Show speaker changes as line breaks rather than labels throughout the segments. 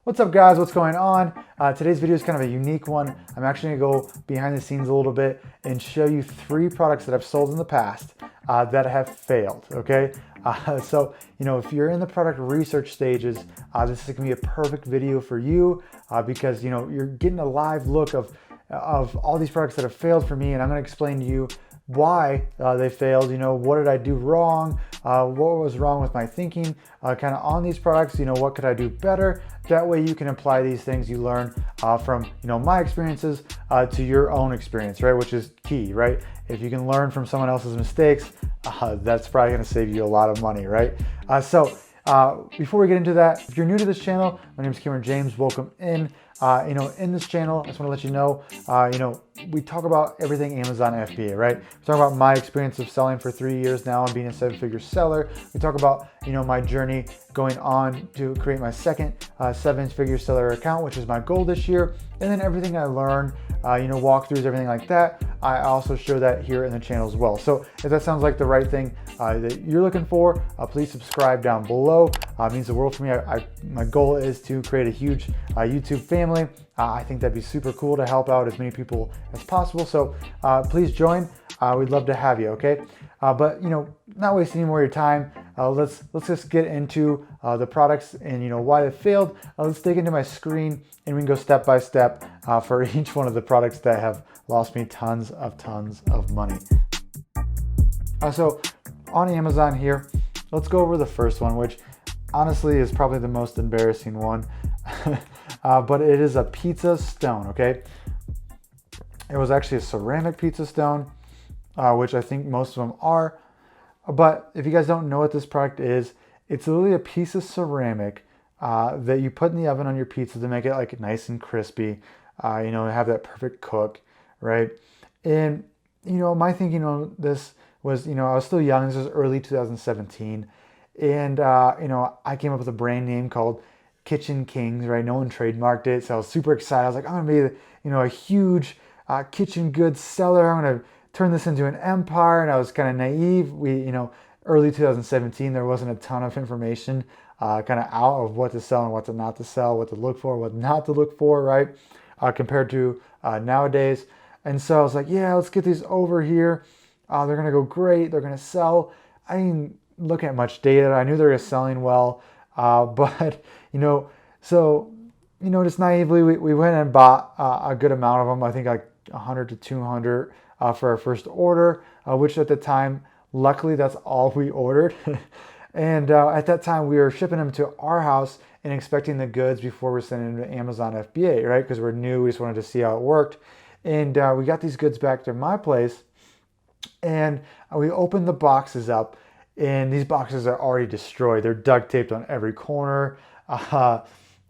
What's up guys, what's going on? Today's video is kind of a unique one. I'm actually gonna go behind the scenes a little bit and show you 3 products that I've sold in the past that have failed, okay? So, if you're in the product research stages, this is gonna be a perfect video for you because, you're getting a live look of all these products that have failed for me, and I'm gonna explain to you why they failed, what did I do wrong, what was wrong with my thinking kind of on these products, what could I do better. That way you can apply these things you learn from my experiences to your own experience, right, which is key, right? If you can learn from someone else's mistakes, that's probably going to save you a lot of money, right? Before we get into that, if you're new to this channel, my name is Cameron James. Welcome in. In this channel, I just want to let you know, we talk about everything Amazon FBA, right? We talk about my experience of selling for 3 years now and being a 7-figure seller. We talk about, my journey going on to create my second 7-figure seller account, which is my goal this year. And then everything I learned, walkthroughs, everything like that, I also show that here in the channel as well. So if that sounds like the right thing that you're looking for, please subscribe down below. It means the world for me. My goal is to create a huge YouTube family. I think that'd be super cool to help out as many people as possible. So please join. We'd love to have you, okay? But not wasting any more of your time, let's just get into the products and why they failed. Let's dig into my screen and we can go step by step for each one of the products that have lost me tons of money. So on Amazon here, let's go over the first one, which honestly is probably the most embarrassing one. But it is a pizza stone, okay? It was actually a ceramic pizza stone, which I think most of them are. But if you guys don't know what this product is, it's literally a piece of ceramic that you put in the oven on your pizza to make it like nice and crispy, have that perfect cook, right? And, my thinking on this was, I was still young. This was early 2017. And, I came up with a brand name called Kitchen Kings, right? No one trademarked it. So I was super excited. I was like, I'm going to be, a huge kitchen goods seller. I'm going to turn this into an empire. And I was kind of naive. Early 2017, there wasn't a ton of information kind of out of what to sell and what to not to sell, what to look for, what not to look for, right? Compared to nowadays. And so I was like, yeah, let's get these over here. They're going to go great. They're going to sell. I didn't look at much data. I knew they were selling well. But, just naively, we went and bought a good amount of them. I think like 100 to 200 for our first order, which at the time, luckily, that's all we ordered. And at that time, we were shipping them to our house and expecting the goods before we're sending them to Amazon FBA, right? Because we're new, we just wanted to see how it worked. And we got these goods back to my place, and we opened the boxes up, and these boxes are already destroyed. They're duct taped on every corner, and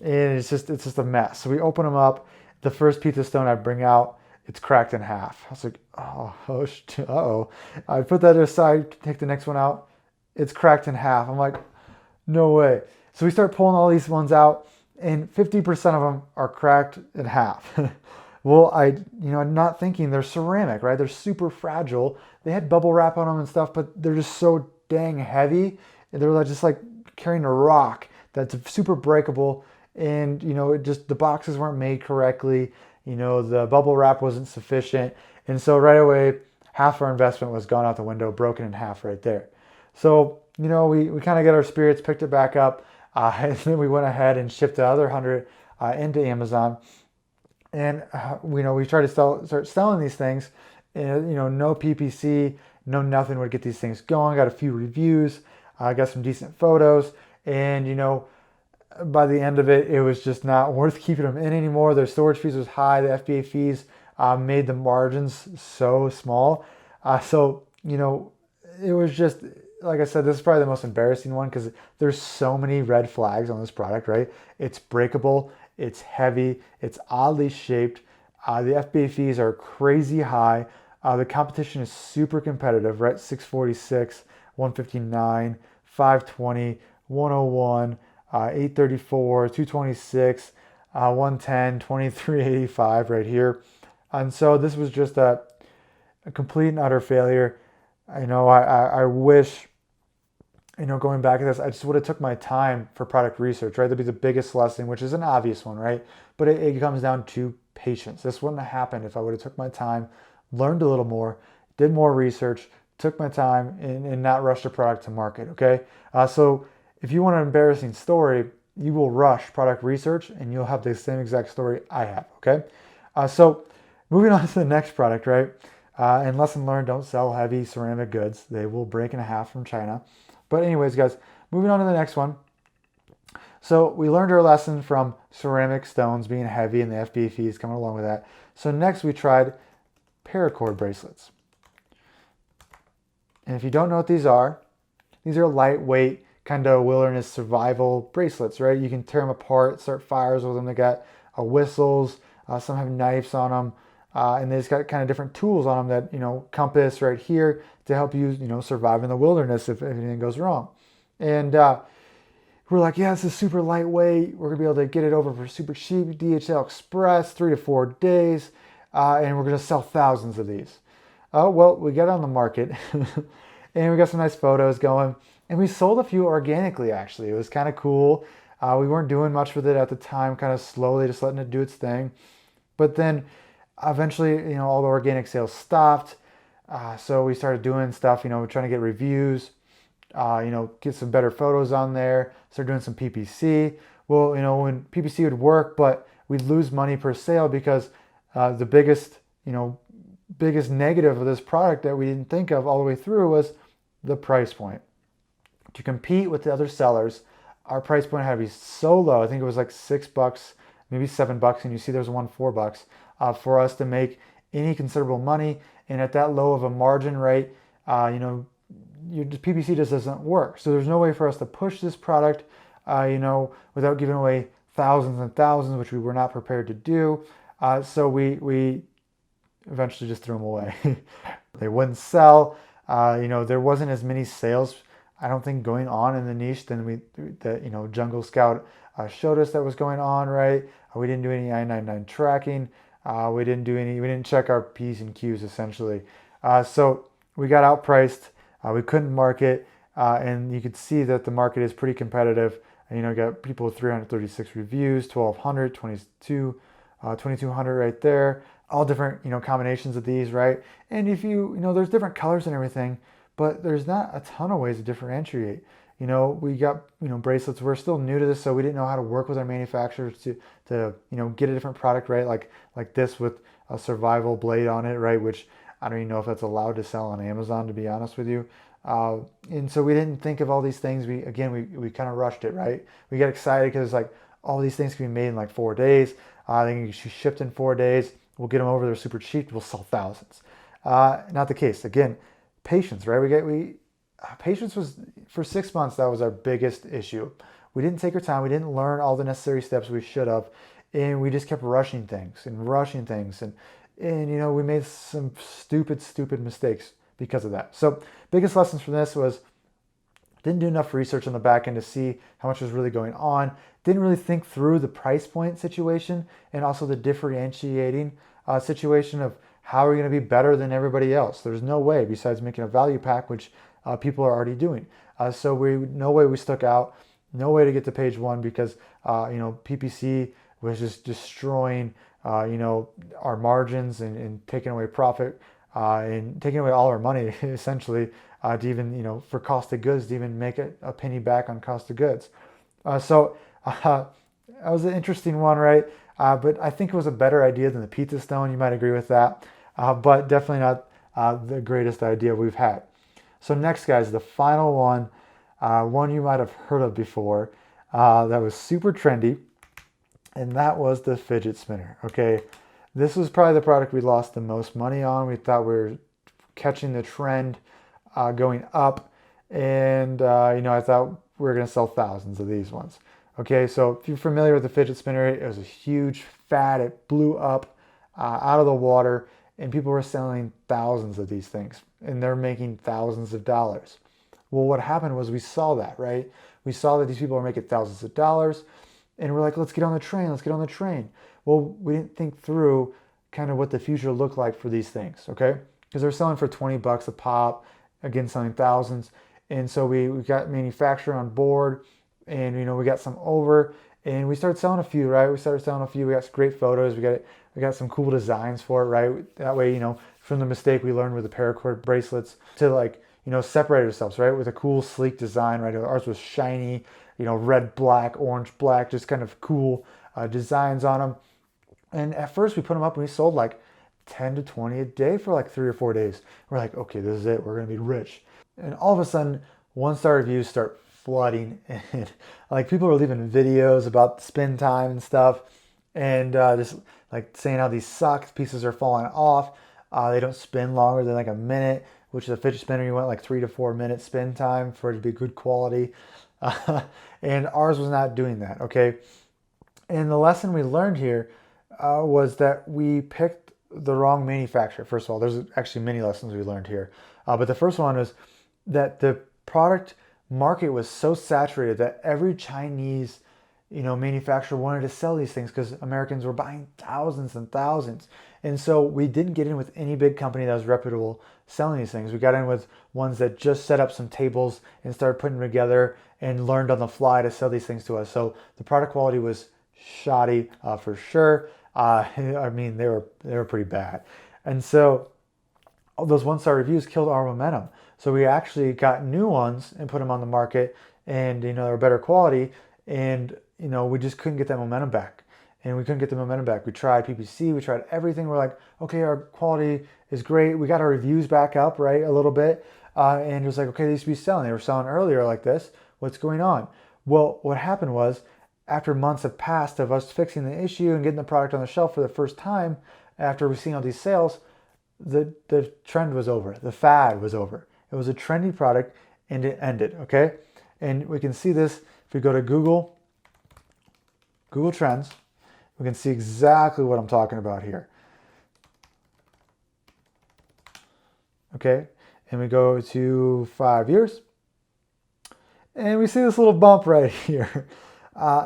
it's just a mess. So we open them up. The first pizza stone I bring out, it's cracked in half. I was like, uh-oh. I put that aside, take the next one out. It's cracked in half. I'm like, no way. So we start pulling all these ones out, and 50% of them are cracked in half. Well, I'm not thinking they're ceramic, right? They're super fragile. They had bubble wrap on them and stuff, but they're just so dang heavy. They're just like carrying a rock that's super breakable. And, the boxes weren't made correctly. The bubble wrap wasn't sufficient. And so right away, half our investment was gone out the window, broken in half right there. So, we kind of get our spirits, picked it back up. And then we went ahead and shipped the other 100 into Amazon. And, we tried to start selling these things. And, no PPC, no nothing would get these things going. Got a few reviews, got some decent photos. And, by the end of it, it was just not worth keeping them in anymore. Their storage fees was high. The FBA fees made the margins so small. It was just, like I said, this is probably the most embarrassing one because there's so many red flags on this product, right? It's breakable. It's heavy. It's oddly shaped. The FBA fees are crazy high. The competition is super competitive, right? 646, 159, 520, 101, 834, 226, 110, 2385 right here. And so this was just a complete and utter failure. I wish going back to this, I just would have took my time for product research, right? That'd be the biggest lesson, which is an obvious one, right? But it comes down to patience. This wouldn't have happened if I would have took my time, learned a little more, did more research, took my time, and not rushed a product to market, okay? So if you want an embarrassing story, you will rush product research and you'll have the same exact story I have, okay? So moving on to the next product, right? And lesson learned, don't sell heavy ceramic goods. They will break in half from China. But anyways, guys, moving on to the next one. So we learned our lesson from ceramic stones being heavy and the FBA fees coming along with that. So next we tried paracord bracelets. And if you don't know what these are lightweight kind of wilderness survival bracelets, right? You can tear them apart, start fires with them. They got whistles, some have knives on them, and they just got kind of different tools on them that, compass right here to help you, survive in the wilderness if anything goes wrong. And we're like, yeah, this is super lightweight. We're gonna be able to get it over for super cheap, DHL Express, 3 to 4 days, and we're gonna sell thousands of these. Oh, well, we got on the market and we got some nice photos going, and we sold a few organically, actually. It was kind of cool. We weren't doing much with it at the time, kind of slowly just letting it do its thing. But then eventually, all the organic sales stopped. So we started doing stuff, trying to get reviews, get some better photos on there, start doing some PPC. Well, when PPC would work, but we'd lose money per sale because the biggest negative of this product that we didn't think of all the way through was the price point. To compete with the other sellers, our price point had to be so low. I think it was like $6, maybe $7, and you see there's one $4 for us to make any considerable money. And at that low of a margin rate, your PPC just doesn't work. So there's no way for us to push this product, without giving away thousands and thousands, which we were not prepared to do. So we eventually just threw them away. They wouldn't sell. There wasn't as many sales, I don't think, going on in the niche than Jungle Scout showed us that was going on, right? We didn't do any I-99 tracking. We didn't check our P's and Q's essentially. So we got outpriced. We couldn't market, and you could see that the market is pretty competitive. And, you got people with 336 reviews, 1,200, 2,200 right there. All different, combinations of these, right? And if there's different colors and everything, but there's not a ton of ways to differentiate. We got, bracelets. We're still new to this, so we didn't know how to work with our manufacturers to get a different product, right? Like this with a survival blade on it, right? Which I don't even know if that's allowed to sell on Amazon, to be honest with you. And so we didn't think of all these things. We kind of rushed it, right? We got excited because like all these things can be made in like 4 days. They can be shipped in 4 days. We'll get them over there super cheap. We'll sell thousands. Not the case. Again, patience, right? Patience was, for 6 months, that was our biggest issue. We didn't take our time. We didn't learn all the necessary steps we should have. And we just kept rushing things. And we made some stupid mistakes because of that. So biggest lessons from this was didn't do enough research on the back end to see how much was really going on. Didn't really think through the price point situation and also the differentiating situation of how are we going to be better than everybody else. There's no way besides making a value pack, which people are already doing. So no way we stuck out, no way to get to page one because PPC was just destroying our margins and taking away profit and taking away all our money essentially to even for cost of goods to even make it a penny back on cost of goods. So that was an interesting one, right? But I think it was a better idea than the pizza stone. You might agree with that, but definitely not the greatest idea we've had. So next, guys, the final one, one you might have heard of before, that was super trendy, and that was the fidget spinner. Okay, this was probably the product we lost the most money on. We thought we were catching the trend going up, and I thought we were going to sell thousands of these ones. Okay, so if you're familiar with the fidget spinner, it was a huge fad. It blew up out of the water, and people were selling thousands of these things, and they're making thousands of dollars. Well, what happened was we saw that, right? We saw that these people are making thousands of dollars, and we're like, let's get on the train, let's get on the train. Well, we didn't think through kind of what the future looked like for these things, okay? Because they're selling for $20 a pop, again, selling thousands. And so we got manufacturer on board, and we got some over, and we started selling a few, right? We started selling a few. We got some great photos. We got some cool designs for it, right? That way, from the mistake we learned with the paracord bracelets to like, separate ourselves, right? With a cool, sleek design, right? Ours was shiny, red, black, orange, black, just kind of cool designs on them. And at first we put them up and we sold like 10 to 20 a day for like 3 or 4 days. We're like, okay, this is it. We're going to be rich. And all of a sudden, 1-star reviews start flooding. And like people are leaving videos about spin time and stuff. And just like saying how these suck, pieces are falling off. They don't spin longer than like a minute, which is a fidget spinner. You want like 3 to 4 minutes spin time for it to be good quality. And ours was not doing that, okay? And the lesson we learned here was that we picked the wrong manufacturer. First of all, there's actually many lessons we learned here. But the first one is that the product market was so saturated that every Chinese manufacturer wanted to sell these things because Americans were buying thousands and thousands. And so we didn't get in with any big company that was reputable selling these things. We got in with ones that just set up some tables and started putting them together and learned on the fly to sell these things to us. So the product quality was shoddy for sure. I mean, they were pretty bad. And so all those 1-star reviews killed our momentum. So we actually got new ones and put them on the market, and they were better quality, and we just couldn't get that momentum back. And we couldn't get the momentum back. We tried PPC, we tried everything. We're like, okay, our quality is great. We got our reviews back up, right, a little bit. And it was like, okay, they used to be selling. They were selling earlier like this. What's going on? Well, what happened was, after months have passed of us fixing the issue and getting the product on the shelf for the first time, after we've seen all these sales, the trend was over. The fad was over. It was a trendy product and it ended, okay? And we can see this if we go to Google Trends. We can see exactly what I'm talking about here. Okay, and we go to 5 years. And we see this little bump right here.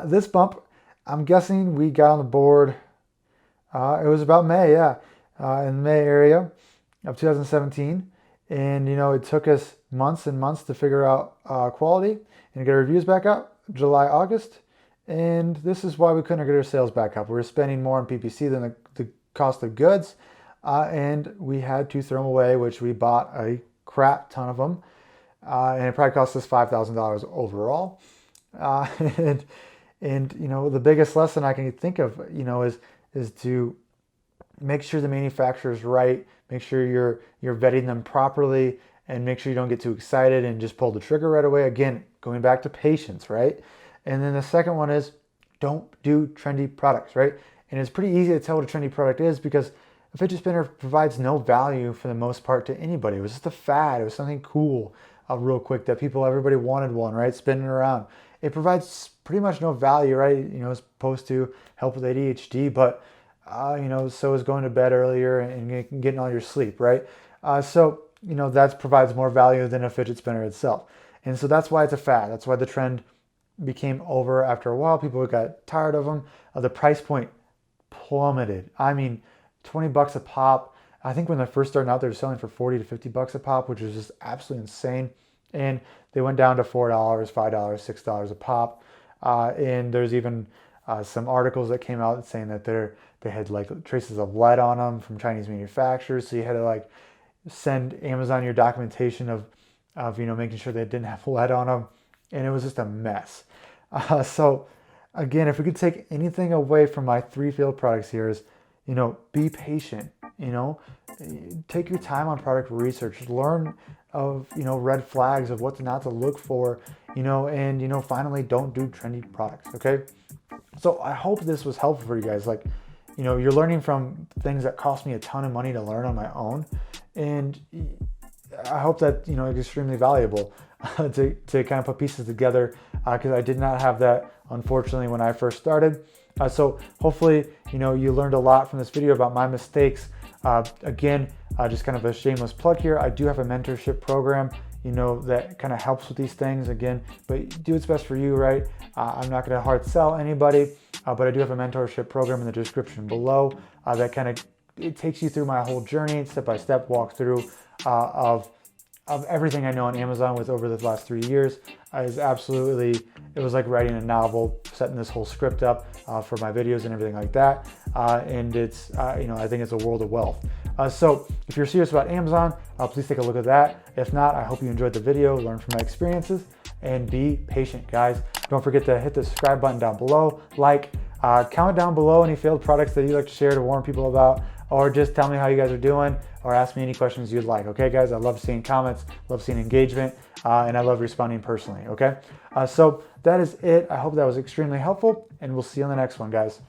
This bump, I'm guessing we got on the board, it was about May, yeah, in the May area of 2017. And, it took us months and months to figure out quality and get our reviews back up, July, August. And this is why we couldn't get our sales back up. We were spending more on PPC than the cost of goods. And we had to throw them away, which we bought a crap ton of them. And it probably cost us $5,000 overall. And the biggest lesson I can think of, is to make sure the manufacturer is right, make sure you're vetting them properly, and make sure you don't get too excited and just pull the trigger right away. Again, going back to patience, right? And then the second one is don't do trendy products, right? And it's pretty easy to tell what a trendy product is because a fidget spinner provides no value for the most part to anybody. It was just a fad. It was something cool, real quick that everybody wanted one, right? Spinning around. It provides pretty much no value, right? It's supposed to help with ADHD, but so is going to bed earlier and getting all your sleep, right? So that provides more value than a fidget spinner itself. And so that's why it's a fad. That's why the trend became over after a while. People got tired of them. The price point plummeted. I mean, $20 a pop. I think when they first started out, they were selling for $40 to $50 a pop, which was just absolutely insane. And they went down to $4, $5, $6 a pop. And there's even some articles that came out saying that they had like traces of lead on them from Chinese manufacturers. So you had to like send Amazon your documentation of making sure they didn't have lead on them. And it was just a mess. So again, if we could take anything away from my 3 failed products here is, be patient, take your time on product research, learn of, red flags of what not to look for, and, finally don't do trendy products. Okay. So I hope this was helpful for you guys. Like, you're learning from things that cost me a ton of money to learn on my own. And I hope that, it's extremely valuable to kind of put pieces together because I did not have that, unfortunately, when I first started. So hopefully, you learned a lot from this video about my mistakes. Again, just kind of a shameless plug here. I do have a mentorship program, that kind of helps with these things again, but do what's best for you, right? I'm not going to hard sell anybody, but I do have a mentorship program in the description below that kind of, it takes you through my whole journey, step-by-step walkthrough of of everything I know on Amazon with over the last 3 years is absolutely, it was like writing a novel, setting this whole script up for my videos and everything like that. And it's, I think it's a world of wealth. So if you're serious about Amazon, please take a look at that. If not, I hope you enjoyed the video, learn from my experiences, and be patient, guys. Don't forget to hit the subscribe button down below, comment down below any failed products that you'd like to share to warn people about, or just tell me how you guys are doing, or ask me any questions you'd like. Okay, guys, I love seeing comments, love seeing engagement, and I love responding personally, okay? So that is it. I hope that was extremely helpful, and we'll see you on the next one, guys.